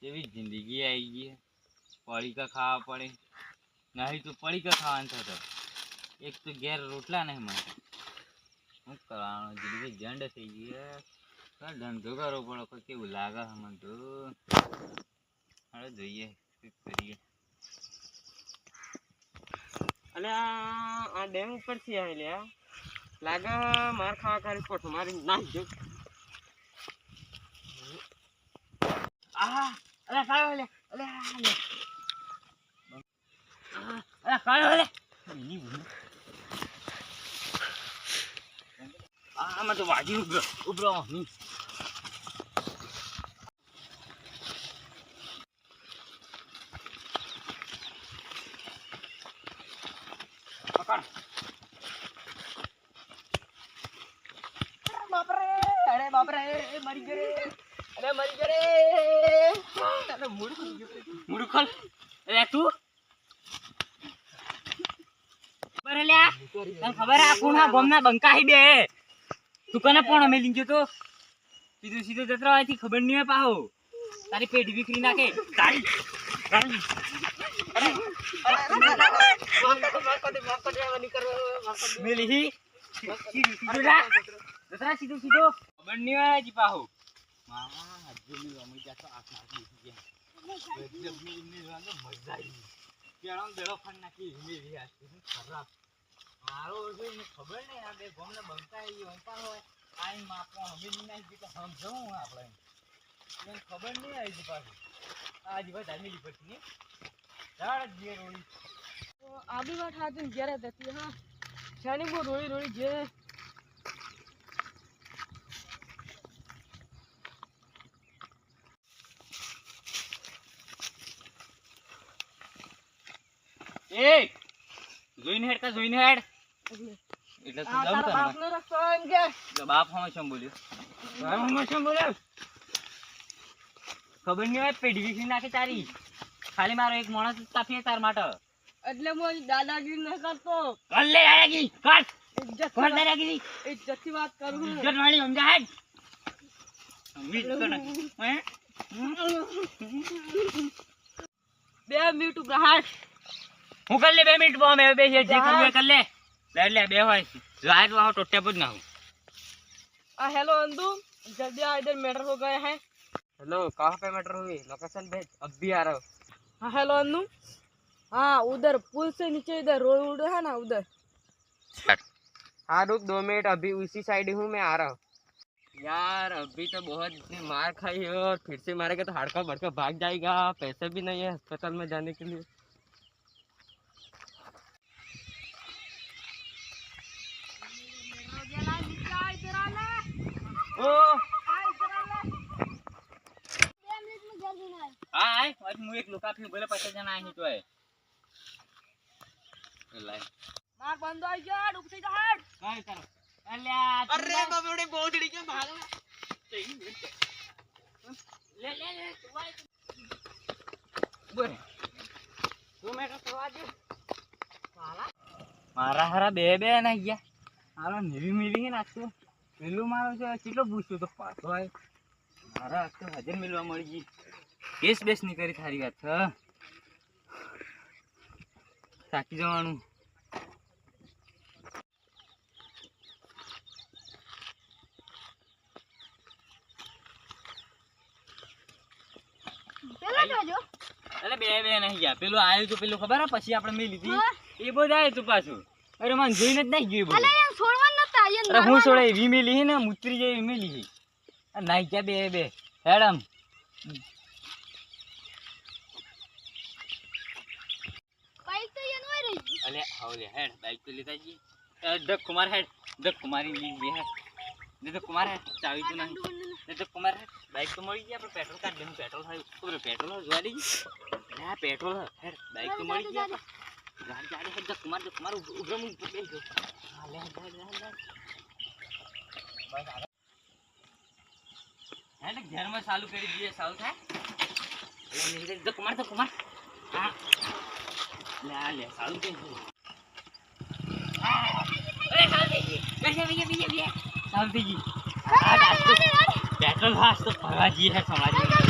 કેવી જિંદગી આવી ગઈ પડીકા ખાવા પડે નહીં તો પડીકા ખાવાનું થતો એક તો ઘેર રોટલા નહીં મળે શું કરવાનું જિંદગી જંડ થઈ ગઈ ધંધો કરવો પડે કોઈ કેવું લાગે મને તો હવે જોઈએ શું કરીએ અને આ ડેમ ઉપરથી આવે લાગે માર ખાવા ખાલી પોઠો મારી નાખી દઉં અરે કાયો લે અરે કાયો લે આમાં તો વાજી ઉભરો નહીં પકડ બાપરે મરી ગયો અરે મૂડ ખોલ અરે તું બરેલ્યા તને ખબર આ કોના ગોમના બંકા હી બે તું કને પણ અમે લીંજો તો સીધો જતરો આથી ખબર નહીં હોય પાહો તારી પેઢી વિખરી નાખે તારી મેલી સીધો ખબર નહીં હોય જી પાહો મામા હજુ અમી જાતો આખા બેસી ગયા મજા આવી કેળો બેળો ફન નાખી મેલી આ ખરાબ મારો જોઈને ખબર નહીં આ બે ગોમના બંકા એ અંકા હોય આઈ માપો અમે નહીં તો સમજવું આપણે મને ખબર નહીં આવી છે પાછું આજી ભાઈ ધાર્મિક પડતી ને ઝાડ જે રોડી તો આ બી વાત હાથી જ્યારે હતી હા શાની બહુ રોડી જે એ જોઈને હેડ એટલે તું દમ કર બાપનો રસ્તો એમ કે બાપ હમણાં બોલ્યો ખબર નહીં હોય પેઢી વિખરી નાખે તારી ખાલી મારો એક માણસ કાફી તાર માટે એટલે હું દાદાગીરી ન કરતો કર લે દાદાગીરી કર દાદાગીરી ઇજ્જતથી વાત કરું ઇજ્જત વાળી સમજા હેડ સમજી તો ને હે 2 મિનિટ ઉભરાટ હું કર લે 2 મિનિટ બો મે બે જે કરું કર લે લે બે હોય जाहिर वहाँ टोटे पर ना हूँ हेलो अंदू जल्दी आ इधर मैटर हो गया है हेलो कहाँ पे मैटर हुई लोकेशन भेज अब भी आ रहा हूँ हाँ हेलो अंदू हाँ उधर पुल से नीचे इधर रोड है ना उधर हाँ रुक 2 मिनट अभी उसी साइड हूँ मैं आ रहा हूँ यार अभी तो बहुत मार खाई है और फिर से मारेगा तो हाड़का भड़का भाग जाएगा पैसे भी नहीं है अस्पताल में जाने के लिए एक लोका फिर बोले 50 जना आई तो है लाइन मार बंद हो जा डूब से जा हट काय करो अरे बाप रे बहुत डी के भाग ले बोल तू मेरा करवा दे साला मारा हरा बे ना गया हालो नीवी मिली ना तो પેલું મારો છે કેટલો પૂછ્યો તો પાછો આય મારા તો હાજર મિલવા મળી ગઈ કેસ બેસ ની કરી થારી વાત છે થાકી જવાનું પેલા જોજો અરે બે નહીં ગયા પેલું આયું તો પેલું ખબર હે પછી આપણે મે લીધી એ બોજ આય તો પાછું અરે મને જોઈને જ નહીં ગયું બોલ અલે એમ છોડવાનું નતા આયન અરે હું છોડે વીમેલી હે ને મુત્રી જે વીમેલી હે આ નાઈ ગયા બે હેડમ બાઈક તો એનો રહી અલે હાલે હેડ બાઈક તો લેતા જી ધક કુમાર હેડ ધક કુમારી લી બે હે ધક કુમાર હે ચાવી તો નહીં ધક કુમાર હે બાઈક તો મળી ગઈ આપણે પેટ્રોલ કાઢ દેનું પેટ્રોલ થાય ઓરે પેટ્રોલ જોવા દે ના પેટ્રોલ હેડ બાઈક તો મળી ગઈ ગાડી હેડ ધક કુમાર ઉભરો મું બેસી ગયો હાલે બસ હેડ ઘર માં ચાલુ કરી દીએ સાઉ થાય એટલે ધક કુમાર હા ले सालू के अरे सालू जी सालू जी पेट्रोल फास्ट तो भरवा जी है समाज में